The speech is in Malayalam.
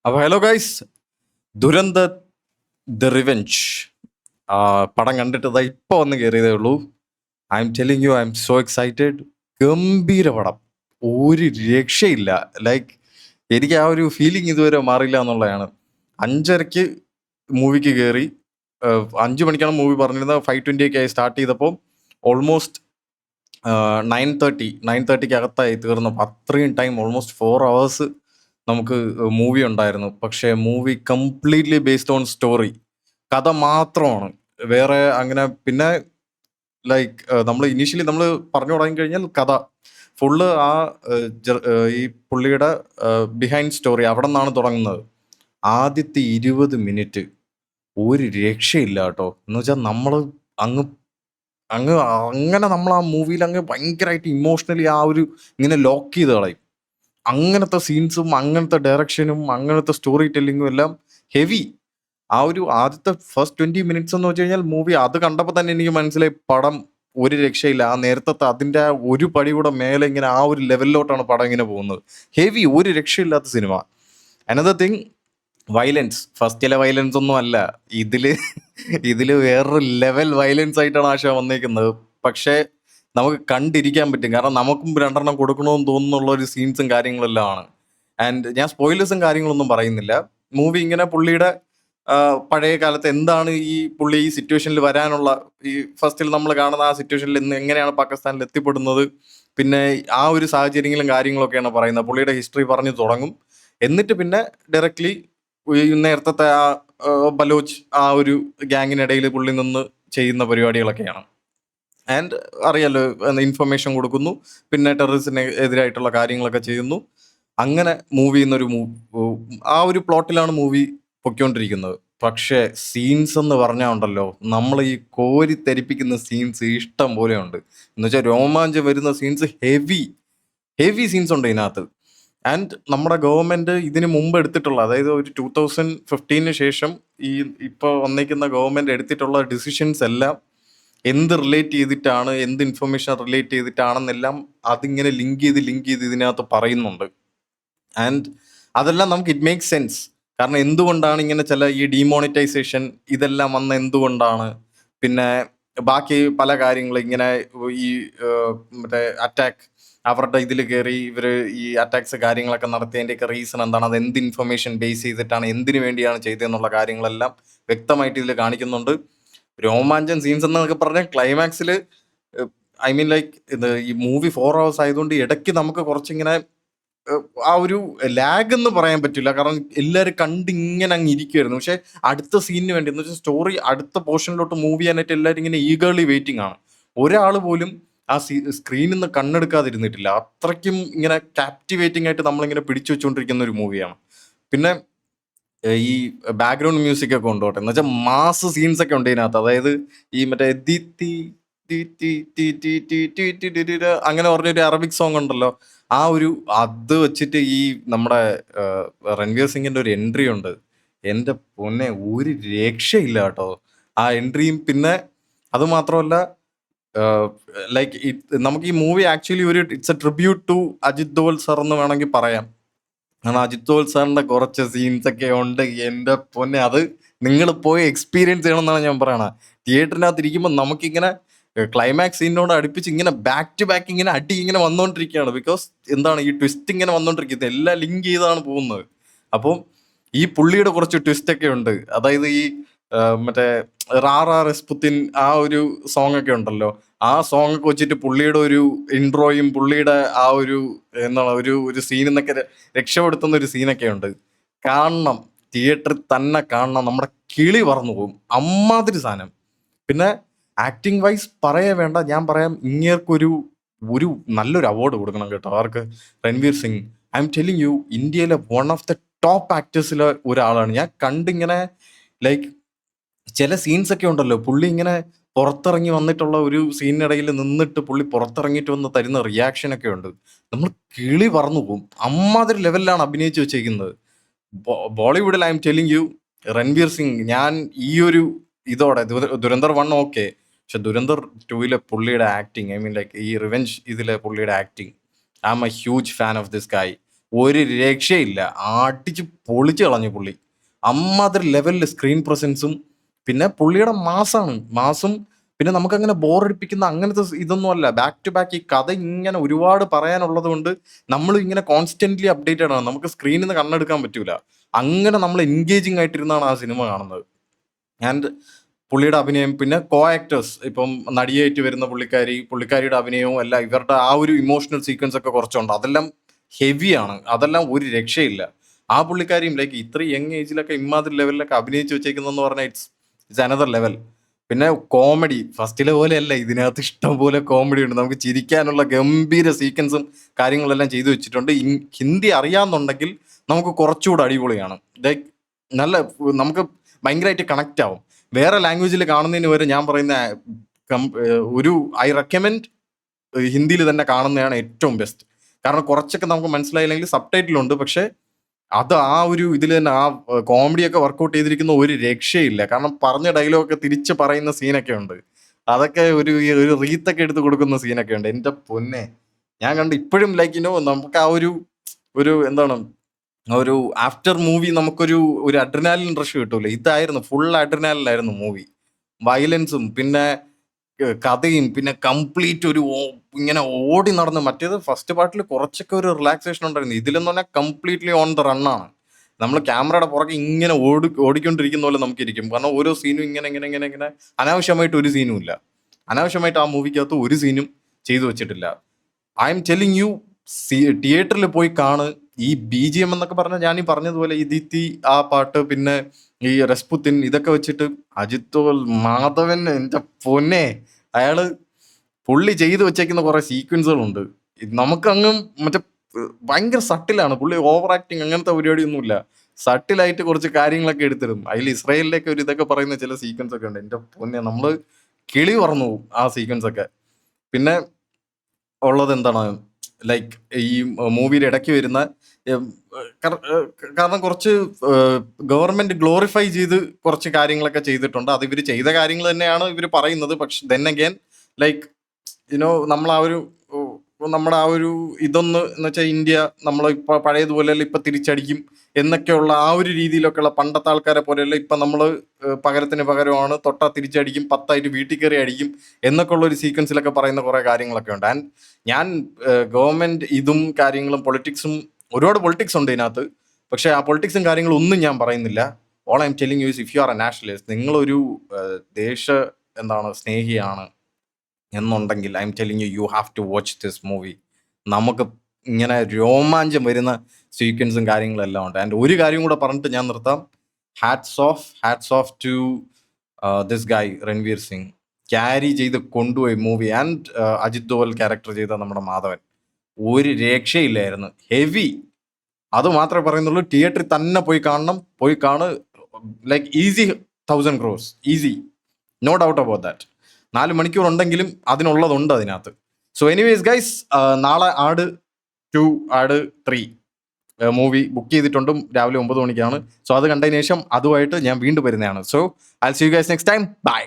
അപ്പോൾ ഹലോ ഗൈസ്, ദുരന്ത ദ റിവെഞ്ച് പടം കണ്ടിട്ട് ഇതാ ഇപ്പോൾ വന്ന് കയറിയതേ ഉള്ളൂ. I M telling U, I M so excited. ഗംഭീര പടം, ഒരു രക്ഷയില്ല. ലൈക്ക് എനിക്ക് ആ ഒരു ഫീലിംഗ് ഇതുവരെ മാറില്ല എന്നുള്ളതാണ്. 5:30 മൂവിക്ക് കയറി, 5 മണിക്കാണ് മൂവി പറഞ്ഞിരുന്നത്. 5:20 ആയി സ്റ്റാർട്ട് ചെയ്തപ്പോൾ ഓൾമോസ്റ്റ് 9:30 അകത്തായി തീർന്നു. അത്രയും ടൈം, ഓൾമോസ്റ്റ് 4 hours നമുക്ക് മൂവി ഉണ്ടായിരുന്നു. പക്ഷേ movie completely based on story, കഥ മാത്രമാണ്. വേറെ അങ്ങനെ പിന്നെ ലൈക്ക് നമ്മൾ ഇനീഷ്യലി നമ്മൾ പറഞ്ഞു തുടങ്ങി കഴിഞ്ഞാൽ കഥ ഫുള്ള് ഈ പുള്ളിയുടെ ബിഹൈൻഡ് സ്റ്റോറി അവിടെ നിന്നാണ് തുടങ്ങുന്നത്. ആദ്യത്തെ 20 മിനിറ്റ് ഒരു രക്ഷയില്ല കേട്ടോ. എന്ന് വെച്ചാൽ നമ്മൾ അങ്ങ് അങ്ങ് അങ്ങനെ നമ്മൾ ആ മൂവിയിൽ അങ്ങ് ഭയങ്കരമായിട്ട് ഇമോഷണലി ആ ഒരു ഇങ്ങനെ ലോക്ക് ചെയ്ത് കളയും. അങ്ങനത്തെ സീൻസും അങ്ങനത്തെ ഡയറക്ഷനും അങ്ങനത്തെ സ്റ്റോറി ടെല്ലിങ്ങും എല്ലാം ഹെവി. ആ ഒരു ആദ്യത്തെ ഫസ്റ്റ് 20 മിനിറ്റ്സ് എന്ന് വെച്ച് കഴിഞ്ഞാൽ മൂവി അത് കണ്ടപ്പോൾ തന്നെ എനിക്ക് മനസ്സിലായി പടം ഒരു രക്ഷയില്ല. ആ നേരത്തെ അതിൻ്റെ ആ ഒരു പടി കൂടെ മേലെ ഇങ്ങനെ ആ ഒരു ലെവലിലോട്ടാണ് പടം ഇങ്ങനെ പോകുന്നത്. ഹെവി, ഒരു രക്ഷയില്ലാത്ത സിനിമ. Another thing, violence. ഫസ്റ്റിലെ വയലൻസ് ഒന്നും അല്ല ഇതില് വേറൊരു ലെവൽ വയലൻസ് ആയിട്ടാണ് ആശ വന്നേക്കുന്നത്. പക്ഷേ നമുക്ക് കണ്ടിരിക്കാൻ പറ്റും, കാരണം നമുക്കും 2 കൊടുക്കണമെന്ന് തോന്നുന്നുള്ള ഒരു സീൻസും കാര്യങ്ങളെല്ലാം ആണ്. ആൻഡ് ഞാൻ സ്പോയിലേഴ്സും കാര്യങ്ങളൊന്നും പറയുന്നില്ല. മൂവി ഇങ്ങനെ പുള്ളിയുടെ പഴയ കാലത്ത് എന്താണ് ഈ പുള്ളി ഈ സിറ്റുവേഷനിൽ വരാനുള്ള, ഈ ഫസ്റ്റിൽ നമ്മൾ കാണുന്ന ആ സിറ്റുവേഷനിൽ എങ്ങനെയാണ് പാകിസ്ഥാനിൽ എത്തിപ്പെടുന്നത്, പിന്നെ ആ ഒരു സാഹചര്യങ്ങളും കാര്യങ്ങളൊക്കെയാണ് പറയുന്നത്. പുള്ളിയുടെ ഹിസ്റ്ററി പറഞ്ഞു തുടങ്ങും. എന്നിട്ട് പിന്നെ ഡയറക്റ്റ്ലി ഈ നേരത്തെ ആ ബലോച്ച് ആ ഒരു ഗ്യാങ്ങിനിടയിൽ പുള്ളി നിന്ന് ചെയ്യുന്ന പരിപാടികളൊക്കെയാണ്. ആൻഡ് അറിയാലോ, ഇൻഫർമേഷൻ കൊടുക്കുന്നു, പിന്നെ ടെററിസ്റ്റിന് എതിരായിട്ടുള്ള കാര്യങ്ങളൊക്കെ ചെയ്യുന്നു. അങ്ങനെ മൂവി എന്നൊരു ആ ഒരു പ്ലോട്ടിലാണ് മൂവി പൊയ്ക്കൊണ്ടിരിക്കുന്നത്. പക്ഷേ സീൻസ് എന്ന് പറഞ്ഞാൽ ഉണ്ടല്ലോ, നമ്മൾ ഈ കോരി തെരിപ്പിക്കുന്ന സീൻസ് ഇഷ്ടം പോലെ ഉണ്ട്. എന്ന് വെച്ചാൽ രോമാഞ്ചം വരുന്ന സീൻസ്, ഹെവി സീൻസ് ഉണ്ട് ഇതിനകത്ത്. ആൻഡ് നമ്മുടെ ഗവൺമെന്റ് ഇതിന് മുമ്പ് എടുത്തിട്ടുള്ള, അതായത് ഒരു 2015 ശേഷം ഈ ഇപ്പോൾ വന്നിരിക്കുന്ന ഗവൺമെന്റ് എടുത്തിട്ടുള്ള ഡിസിഷൻസ് എല്ലാം എന്ത് റിലേറ്റ് ചെയ്തിട്ടാണ്, എന്ത് ഇൻഫർമേഷൻ റിലേറ്റ് ചെയ്തിട്ടാണെന്നെല്ലാം അതിങ്ങനെ ലിങ്ക് ചെയ്ത് ഇതിനകത്ത് പറയുന്നുണ്ട്. ആൻഡ് അതെല്ലാം നമുക്ക് ഇറ്റ് മേക്ക് സെൻസ്. കാരണം എന്തുകൊണ്ടാണ് ഇങ്ങനെ ചില ഈ ഡീമോണിറ്റൈസേഷൻ ഇതെല്ലാം വന്ന എന്തുകൊണ്ടാണ്, പിന്നെ ബാക്കി പല കാര്യങ്ങൾ ഇങ്ങനെ ഈ മറ്റേ അറ്റാക്ക്, അവരുടെ ഇതിൽ കയറി ഇവർ ഈ അറ്റാക്സ് കാര്യങ്ങളൊക്കെ നടത്തിയതിൻ്റെയൊക്കെ റീസൺ എന്താണ്, അത് എന്ത് ഇൻഫർമേഷൻ ബേസ് ചെയ്തിട്ടാണ്, എന്തിനു വേണ്ടിയാണ് ചെയ്തതെന്നുള്ള കാര്യങ്ങളെല്ലാം വ്യക്തമായിട്ട് ഇതിൽ കാണിക്കുന്നുണ്ട്. രോമാഞ്ചൻ സീൻസ് എന്നൊക്കെ പറഞ്ഞാൽ ക്ലൈമാക്സിൽ, ഐ മീൻ ലൈക്ക് ഇത് ഈ മൂവി 4 hours ആയതുകൊണ്ട് ഇടയ്ക്ക് നമുക്ക് കുറച്ചിങ്ങനെ ആ ഒരു ലാഗ് എന്ന് പറയാൻ പറ്റില്ല, കാരണം എല്ലാവരും കണ്ടിങ്ങനെ അങ്ങ് ഇരിക്കുമായിരുന്നു. പക്ഷെ അടുത്ത സീനിന് വേണ്ടി, എന്ന് വെച്ചാൽ സ്റ്റോറി അടുത്ത പോർഷനിലോട്ട് മൂവ് ചെയ്യാനായിട്ട് എല്ലാവരും ഇങ്ങനെ ഈഗർലി വെയിറ്റിംഗ് ആണ്. ഒരാൾ പോലും ആ സ്ക്രീനിൽ നിന്ന് കണ്ണെടുക്കാതിരുന്നിട്ടില്ല. അത്രയ്ക്കും ഇങ്ങനെ ക്യാപ്റ്റിവേറ്റിംഗ് ആയിട്ട് നമ്മളിങ്ങനെ പിടിച്ചു വെച്ചുകൊണ്ടിരിക്കുന്ന ഒരു മൂവിയാണ്. പിന്നെ ഈ ബാക്ക്ഗ്രൗണ്ട് മ്യൂസിക് ഒക്കെ കൊണ്ടുപോട്ടെ, എന്ന് വെച്ചാൽ മാസ് സീൻസ് ഒക്കെ ഉണ്ട് ഇതിനകത്ത്. അതായത് ഈ മറ്റേ അങ്ങനെ പറഞ്ഞൊരു അറബിക് സോങ് ഉണ്ടല്ലോ, ആ ഒരു അത് വെച്ചിട്ട് ഈ നമ്മുടെ രൺവീർ സിംഗിന്റെ ഒരു എൻട്രി ഉണ്ട്. എൻ്റെ പൊന്നെ, ഒരു രക്ഷയില്ല കേട്ടോ ആ എൻട്രിയും. പിന്നെ അത് മാത്രമല്ല, ലൈക്ക് നമുക്ക് ഈ മൂവി ആക്ച്വലി ഒരു it's a tribute to Ajit Doval sir എന്ന് വേണമെങ്കിൽ പറയാം. കാരണം അജിത് ദോവൽ സാറിന്റെ കുറച്ച് സീൻസ് ഒക്കെ ഉണ്ട്. എൻ്റെ പൊന്നെ, അത് നിങ്ങൾ പോയി എക്സ്പീരിയൻസ് ചെയ്യണമെന്നാണ് ഞാൻ പറയണത്. തിയേറ്ററിനകത്ത് ഇരിക്കുമ്പോൾ നമുക്കിങ്ങനെ ക്ലൈമാക്സ് സീനിനോട് അടുപ്പിച്ച് ഇങ്ങനെ ബാക്ക് ടു ബാക്ക് ഇങ്ങനെ അടി ഇങ്ങനെ വന്നുകൊണ്ടിരിക്കുകയാണ്. ബിക്കോസ് എന്താണ്, ഈ ട്വിസ്റ്റ് ഇങ്ങനെ വന്നുകൊണ്ടിരിക്കുന്നത്, എല്ലാം ലിങ്ക് ചെയ്താണ് പോകുന്നത്. അപ്പോൾ ഈ പുള്ളിയുടെ കുറച്ച് ട്വിസ്റ്റ് ഒക്കെ ഉണ്ട്. അതായത് ഈ മറ്റേ റാറാ റസ്പുത്തിൻ ആ ഒരു സോങ് ഒക്കെ ഉണ്ടല്ലോ, ആ സോങ് ഒക്കെ വെച്ചിട്ട് പുള്ളിയുടെ ഒരു ഇൻട്രോയും പുള്ളിയുടെ ആ ഒരു എന്താണ് ഒരു സീനിൽ നിന്നൊക്കെ രക്ഷപ്പെടുത്തുന്ന ഒരു സീനൊക്കെ ഉണ്ട്. കാണണം, തിയേറ്ററിൽ തന്നെ കാണണം, നമ്മുടെ കിളി പറന്നു പോകും, അമ്മാതിരി സാധനം. പിന്നെ ആക്ടിങ് വൈസ് പറയേ വേണ്ട, ഞാൻ പറയാം, ഇങ്ങേർക്കൊരു ഒരു നല്ലൊരു അവാർഡ് കൊടുക്കണം കേട്ടോ. ആർക്ക്? Ranveer Singh. I M telling you, ഇന്ത്യയിലെ വൺ ഓഫ് ദ ടോപ്പ് ആക്ടേഴ്സിലെ ഒരാളാണ്. ഞാൻ കണ്ടിങ്ങനെ ലൈക്ക് ചില സീൻസ് ഒക്കെ ഉണ്ടല്ലോ, പുള്ളി ഇങ്ങനെ പുറത്തിറങ്ങി വന്നിട്ടുള്ള ഒരു സീനിനിടയിൽ നിന്നിട്ട് പുള്ളി പുറത്തിറങ്ങിയിട്ട് വന്ന് തരുന്ന റിയാക്ഷൻ ഒക്കെ ഉണ്ട്, നമ്മൾ കിളി പറന്നു പോകും. അമ്മാതിരി ലെവലിലാണ് അഭിനയിച്ച് വെച്ചേക്കുന്നത്. ബോളിവുഡിൽ I M telling you, Ranveer Singh, ഞാൻ ഈ ഒരു ഇതോടെ ദുരന്തർ 1 ഓക്കെ, പക്ഷെ ദുരന്തർ 2 പുള്ളിയുടെ ആക്ടിങ്, ഐ മീൻ ലൈക്ക് ഈ റിവെഞ്ച് ഇതിലെ പുള്ളിയുടെ acting, I am a huge fan of this guy. ഒരു രക്ഷയില്ല. അടിച്ച് പൊളിച്ച് കളഞ്ഞു പുള്ളി. അമ്മാതിരി ലെവലിൽ സ്ക്രീൻ പ്രസൻസും പിന്നെ പുള്ളിയുടെ മാസും പിന്നെ നമുക്കങ്ങനെ ബോറടിപ്പിക്കുന്ന അങ്ങനത്തെ ഇതൊന്നും അല്ല. ബാക്ക് ടു ബാക്ക് ഈ കഥ ഇങ്ങനെ ഒരുപാട് പറയാനുള്ളത് കൊണ്ട് നമ്മളും ഇങ്ങനെ കോൺസ്റ്റന്റ്ലി അപ്ഡേറ്റഡ് ആണ്. നമുക്ക് സ്ക്രീനിൽ നിന്ന് കണ്ണെടുക്കാൻ പറ്റൂല. അങ്ങനെ നമ്മൾ എൻഗേജിങ് ആയിട്ടിരുന്നാണ് ആ സിനിമ കാണുന്നത്. ആൻഡ് പുള്ളിയുടെ അഭിനയം പിന്നെ കോ ആക്ടേഴ്സ് ഇപ്പം നടിയായിട്ട് വരുന്ന പുള്ളിക്കാരിയുടെ അഭിനയവും എല്ലാം ഇവരുടെ ആ ഒരു ഇമോഷണൽ സീക്വൻസ് ഒക്കെ കുറച്ചുണ്ട്. അതെല്ലാം ഹെവിയാണ്. അതെല്ലാം ഒരു രക്ഷയില്ല. ആ പുള്ളിക്കാരിയും ലൈക്ക് ഇത്ര യങ് ഏജിലൊക്കെ ഇമ്മാതിരി ലെവലിലൊക്കെ അഭിനയിച്ച് വെച്ചേക്കുന്നതെന്ന് പറഞ്ഞാൽ ഇറ്റ്സ് അനദർ ലെവൽ. പിന്നെ കോമഡി ഫസ്റ്റിലെ പോലെയല്ല, ഇതിനകത്ത് ഇഷ്ടം പോലെ കോമഡി ഉണ്ട്. നമുക്ക് ചിരിക്കാനുള്ള ഗംഭീര സീക്വൻസും കാര്യങ്ങളെല്ലാം ചെയ്തു വെച്ചിട്ടുണ്ട്. ഹിന്ദി അറിയാമെന്നുണ്ടെങ്കിൽ നമുക്ക് കുറച്ചുകൂടെ അടിപൊളിയാണ്. ലൈക്ക് നല്ല നമുക്ക് ഭയങ്കരമായിട്ട് കണക്റ്റ് ആവും. വേറെ ലാംഗ്വേജിൽ കാണുന്നതിന് വരെ ഞാൻ പറയുന്ന ഒരു ഐ റെക്കമെൻഡ് ഹിന്ദിയിൽ തന്നെ കാണുന്നതാണ് ഏറ്റവും ബെസ്റ്റ്. കാരണം കുറച്ചൊക്കെ നമുക്ക് മനസ്സിലായില്ലെങ്കിൽ സബ് ടൈറ്റിലുണ്ട്, പക്ഷെ അത് ആ ഒരു ഇതിൽ തന്നെ ആ കോമഡിയൊക്കെ വർക്കൗട്ട് ചെയ്തിരിക്കുന്ന ഒരു രക്ഷയില്ല. കാരണം പറഞ്ഞ ഡയലോഗൊക്കെ തിരിച്ച് പറയുന്ന സീനൊക്കെ ഉണ്ട്. അതൊക്കെ ഒരു റീത്തൊക്കെ എടുത്ത് കൊടുക്കുന്ന സീനൊക്കെ ഉണ്ട്. എൻ്റെ പൊന്നെ, ഞാൻ കണ്ട് ഇപ്പോഴും ലൈക്ക് നമുക്ക് ആ ഒരു എന്താണ് ഒരു ആഫ്റ്റർ മൂവി നമുക്കൊരു അഡ്രിനാലിൻ റഷ് കിട്ടൂല. ഇതായിരുന്നു ഫുൾ അഡ്രിനാലിനായിരുന്നു മൂവി. വയലൻസും പിന്നെ കഥയും പിന്നെ കംപ്ലീറ്റ് ഇങ്ങനെ ഓടി നടന്ന്. മറ്റേത് ഫസ്റ്റ് പാർട്ടിൽ കുറച്ചൊക്കെ ഒരു റിലാക്സേഷൻ ഉണ്ടായിരുന്നു. ഇതിലെന്ന് പറഞ്ഞാൽ കംപ്ലീറ്റ്ലി ഓൺ ദ റണ്ണാണ്. നമ്മൾ ക്യാമറയുടെ പുറകെ ഇങ്ങനെ ഓടിക്കൊണ്ടിരിക്കുന്ന പോലെ നമുക്കിരിക്കും. കാരണം ഓരോ സീനും ഇങ്ങനെ ഇങ്ങനെ ഇങ്ങനെ ഇങ്ങനെ അനാവശ്യമായിട്ട് ഒരു സീനും ഇല്ല. അനാവശ്യമായിട്ട് ആ മൂവിക്കകത്ത് ഒരു സീനും ചെയ്തു വെച്ചിട്ടില്ല. ഐ എം ടെലിങ് യു, തിയേറ്ററിൽ പോയി കാണ്. ഈ BGM എന്നൊക്കെ പറഞ്ഞാൽ ഞാൻ ഈ പറഞ്ഞതുപോലെ ഈ ദിത്തി ആ പാട്ട് പിന്നെ ഈ റസ്പുത്തിൻ ഇതൊക്കെ വെച്ചിട്ട് അജിത്തോൽ മാധവൻ എൻ്റെ പൊന്നെ, അയാള് പുള്ളി ചെയ്തു വെച്ചേക്കുന്ന കുറെ സീക്വൻസുകളുണ്ട്. നമുക്കങ്ങ് മറ്റേ ഭയങ്കര സട്ടിലാണ് പുള്ളി. ഓവർ ആക്ടിങ് അങ്ങനത്തെ പരിപാടിയൊന്നുമില്ല. സട്ടിലായിട്ട് കുറച്ച് കാര്യങ്ങളൊക്കെ എടുത്തിടും. അതിൽ ഇസ്രായേലിലേക്ക് ഒരു ഇതൊക്കെ പറയുന്ന ചില സീക്വൻസ് ഒക്കെ ഉണ്ട്. എൻ്റെ പൊന്നെ, നമ്മള് കിളി പറന്നു പോകും ആ സീക്വൻസ് ഒക്കെ. പിന്നെ ഉള്ളത് എന്താണ് ലൈക്ക് ഈ മൂവിയുടെ ഇടയ്ക്ക് വരുന്ന കാരണം കുറച്ച് ഗവൺമെന്റ് ഗ്ലോറിഫൈ ചെയ്ത് കുറച്ച് കാര്യങ്ങളൊക്കെ ചെയ്തിട്ടുണ്ട്. അത് ഇവർ ചെയ്ത കാര്യങ്ങൾ തന്നെയാണ് ഇവർ പറയുന്നത്. പക്ഷെ ദെൻ അഗൈൻ ലൈക്ക് നമ്മൾ നമ്മുടെ ആ ഒരു ഇതൊന്ന് എന്ന് വെച്ചാൽ ഇന്ത്യ നമ്മൾ ഇപ്പൊ പഴയതുപോലെ അല്ല ഇപ്പൊ തിരിച്ചടിക്കും എന്നൊക്കെയുള്ള ആ ഒരു രീതിയിലൊക്കെയുള്ള പണ്ടത്തെ ആൾക്കാരെ പോലെയല്ല. ഇപ്പൊ നമ്മൾ പകരത്തിന് പകരമാണ്, തൊട്ടാ തിരിച്ചടിക്കും, 10 വീട്ടിൽ കയറി അടിക്കും എന്നൊക്കെ ഉള്ള ഒരു സീക്വൻസിലൊക്കെ പറയുന്ന കുറെ കാര്യങ്ങളൊക്കെ ഉണ്ട്. ആൻഡ് ഞാൻ ഗവൺമെന്റ് ഇതും കാര്യങ്ങളും പൊളിറ്റിക്സും ഒരുപാട് പൊളിറ്റിക്സ് ഉണ്ട് ഇതിനകത്ത്. പക്ഷെ ആ പൊളിറ്റിക്സും കാര്യങ്ങളും ഒന്നും ഞാൻ പറയുന്നില്ല. All I'm telling you if you are a nationalist, നിങ്ങളൊരു ദേശ സ്നേഹിയാണ് എന്നുണ്ടെങ്കിൽ I'm telling you have to watch this movie. നമുക്ക് ഇങ്ങനെ രോമാഞ്ചം വരുന്ന സീക്വൻസും കാര്യങ്ങളും എല്ലാം ഉണ്ട്. ആൻഡ് ഒരു കാര്യം കൂടെ പറഞ്ഞിട്ട് ഞാൻ നിർത്താം. Hats of two this guy Ranveer Singh. Carry ചെയ്ത് കൊണ്ടുപോയി movie. And Ajit Doval character ചെയ്ത നമ്മുടെ മാധവൻ ഒരു രക്ഷയില്ലായിരുന്നു. ഹെവി. അത് മാത്രമേ പറയുന്നുള്ളൂ. തിയേറ്ററിൽ തന്നെ പോയി കാണ്. Like easy 1000 crores easy, no doubt about that. 4 മണിക്കൂർ ഉണ്ടെങ്കിലും അതിനുള്ളതുണ്ട് അതിനകത്ത്. സോ എനിവേസ് ഗൈസ്, നാളെ ആട് 2 ആട് 3 മൂവി ബുക്ക് ചെയ്തിട്ടുണ്ട്. രാവിലെ 9 മണിക്കാണ്. സോ അത് കണ്ടതിന് ശേഷം അതുമായിട്ട് ഞാൻ വീണ്ടും വരുന്നതാണ്. So I will see you guys next time. By.